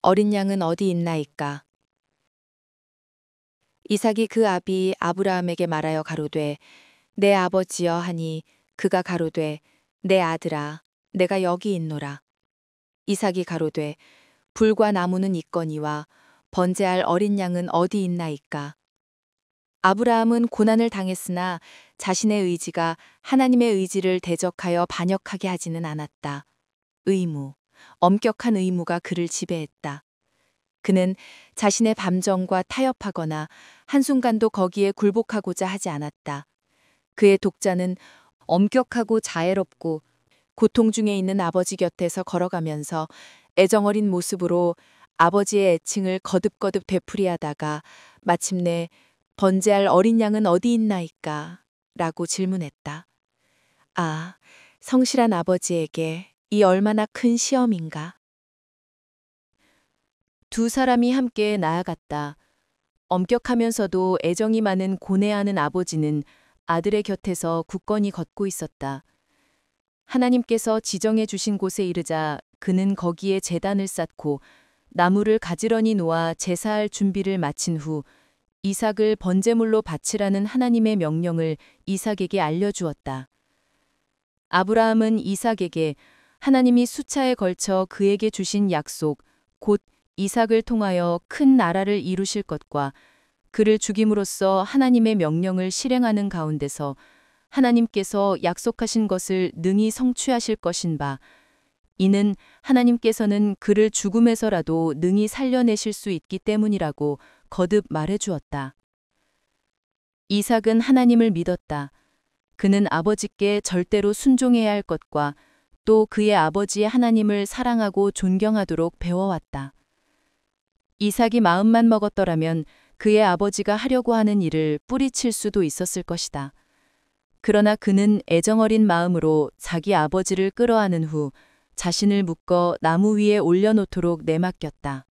어린 양은 어디 있나이까. 이삭이 그 아비 아브라함에게 말하여 가로되 내 아버지여 하니 그가 가로되 내 아들아 내가 여기 있노라. 이삭이 가로되 불과 나무는 있거니와 번제할 어린 양은 어디 있나이까. 아브라함은 고난을 당했으나 자신의 의지가 하나님의 의지를 대적하여 반역하게 하지는 않았다. 의무, 엄격한 의무가 그를 지배했다. 그는 자신의 감정과 타협하거나 한순간도 거기에 굴복하고자 하지 않았다. 그의 독자는 엄격하고 자애롭고 고통 중에 있는 아버지 곁에서 걸어가면서 애정어린 모습으로 아버지의 애칭을 거듭거듭 되풀이하다가 마침내 번제할 어린 양은 어디 있나이까? 라고 질문했다. 아, 성실한 아버지에게 이 얼마나 큰 시험인가? 두 사람이 함께 나아갔다. 엄격하면서도 애정이 많은 고뇌하는 아버지는 아들의 곁에서 굳건히 걷고 있었다. 하나님께서 지정해 주신 곳에 이르자 그는 거기에 제단을 쌓고 나무를 가지런히 놓아 제사할 준비를 마친 후 이삭을 번제물로 바치라는 하나님의 명령을 이삭에게 알려주었다. 아브라함은 이삭에게 하나님이 수차에 걸쳐 그에게 주신 약속, 곧 이삭을 통하여 큰 나라를 이루실 것과 그를 죽임으로써 하나님의 명령을 실행하는 가운데서 하나님께서 약속하신 것을 능히 성취하실 것인 바, 이는 하나님께서는 그를 죽음에서라도 능히 살려내실 수 있기 때문이라고 거듭 말해 주었다. 이삭은 하나님을 믿었다. 그는 아버지께 절대로 순종해야 할 것과 또 그의 아버지의 하나님을 사랑하고 존경하도록 배워왔다. 이삭이 마음만 먹었더라면 그의 아버지가 하려고 하는 일을 뿌리칠 수도 있었을 것이다. 그러나 그는 애정어린 마음으로 자기 아버지를 끌어안은 후 자신을 묶어 나무 위에 올려놓도록 내맡겼다.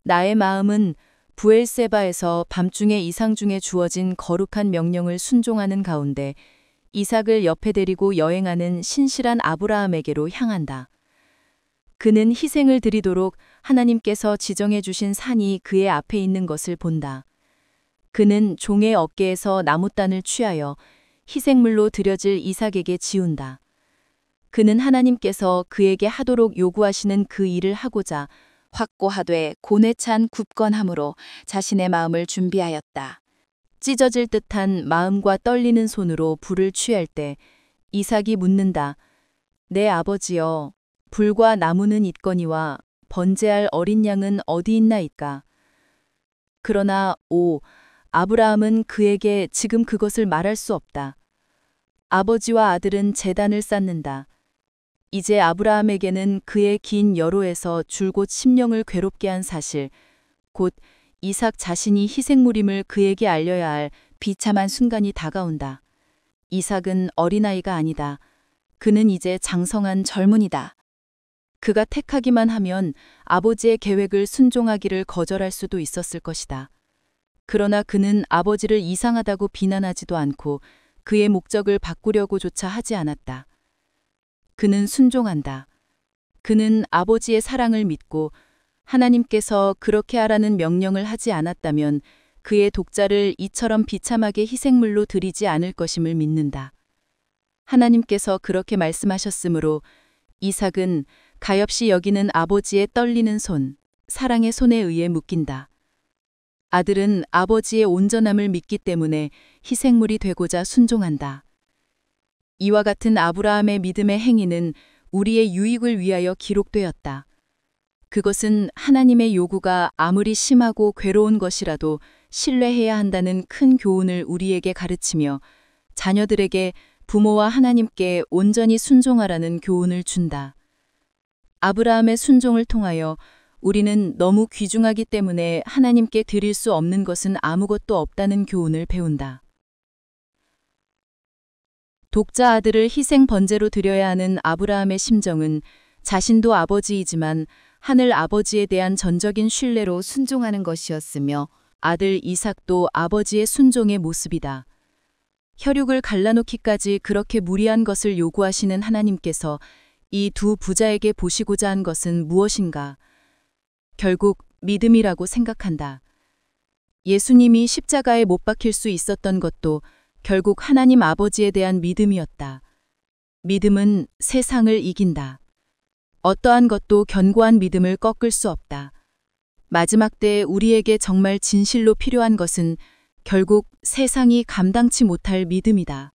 나의 마음은 부엘세바에서 밤중에 이상 중에 주어진 거룩한 명령을 순종하는 가운데 이삭을 옆에 데리고 여행하는 신실한 아브라함에게로 향한다. 그는 희생을 드리도록 하나님께서 지정해 주신 산이 그의 앞에 있는 것을 본다. 그는 종의 어깨에서 나무단을 취하여 희생물로 드려질 이삭에게 지운다. 그는 하나님께서 그에게 하도록 요구하시는 그 일을 하고자 확고하되 고뇌찬 굳건함으로 자신의 마음을 준비하였다. 찢어질 듯한 마음과 떨리는 손으로 불을 취할 때 이삭이 묻는다. 내 아버지여, 불과 나무는 있거니와 번제할 어린 양은 어디 있나이까? 그러나 아브라함은 그에게 지금 그것을 말할 수 없다. 아버지와 아들은 제단을 쌓는다. 이제 아브라함에게는 그의 긴 여로에서 줄곧 심령을 괴롭게 한 사실, 곧 이삭 자신이 희생물임을 그에게 알려야 할 비참한 순간이 다가온다. 이삭은 어린아이가 아니다. 그는 이제 장성한 젊은이다. 그가 택하기만 하면 아버지의 계획을 순종하기를 거절할 수도 있었을 것이다. 그러나 그는 아버지를 이상하다고 비난하지도 않고 그의 목적을 바꾸려고조차 하지 않았다. 그는 순종한다. 그는 아버지의 사랑을 믿고 하나님께서 그렇게 하라는 명령을 하지 않았다면 그의 독자를 이처럼 비참하게 희생물로 드리지 않을 것임을 믿는다. 하나님께서 그렇게 말씀하셨으므로 이삭은 가엾이 여기는 아버지의 떨리는 손, 사랑의 손에 의해 묶인다. 아들은 아버지의 온전함을 믿기 때문에 희생물이 되고자 순종한다. 이와 같은 아브라함의 믿음의 행위는 우리의 유익을 위하여 기록되었다. 그것은 하나님의 요구가 아무리 심하고 괴로운 것이라도 신뢰해야 한다는 큰 교훈을 우리에게 가르치며 자녀들에게 부모와 하나님께 온전히 순종하라는 교훈을 준다. 아브라함의 순종을 통하여 우리는 너무 귀중하기 때문에 하나님께 드릴 수 없는 것은 아무것도 없다는 교훈을 배운다. 독자 아들을 희생 번제로 드려야 하는 아브라함의 심정은 자신도 아버지이지만 하늘 아버지에 대한 전적인 신뢰로 순종하는 것이었으며 아들 이삭도 아버지의 순종의 모습이다. 혈육을 갈라놓기까지 그렇게 무리한 것을 요구하시는 하나님께서 이 두 부자에게 보시고자 한 것은 무엇인가? 결국 믿음이라고 생각한다. 예수님이 십자가에 못 박힐 수 있었던 것도 결국 하나님 아버지에 대한 믿음이었다. 믿음은 세상을 이긴다. 어떠한 것도 견고한 믿음을 꺾을 수 없다. 마지막 때에 우리에게 정말 진실로 필요한 것은 결국 세상이 감당치 못할 믿음이다.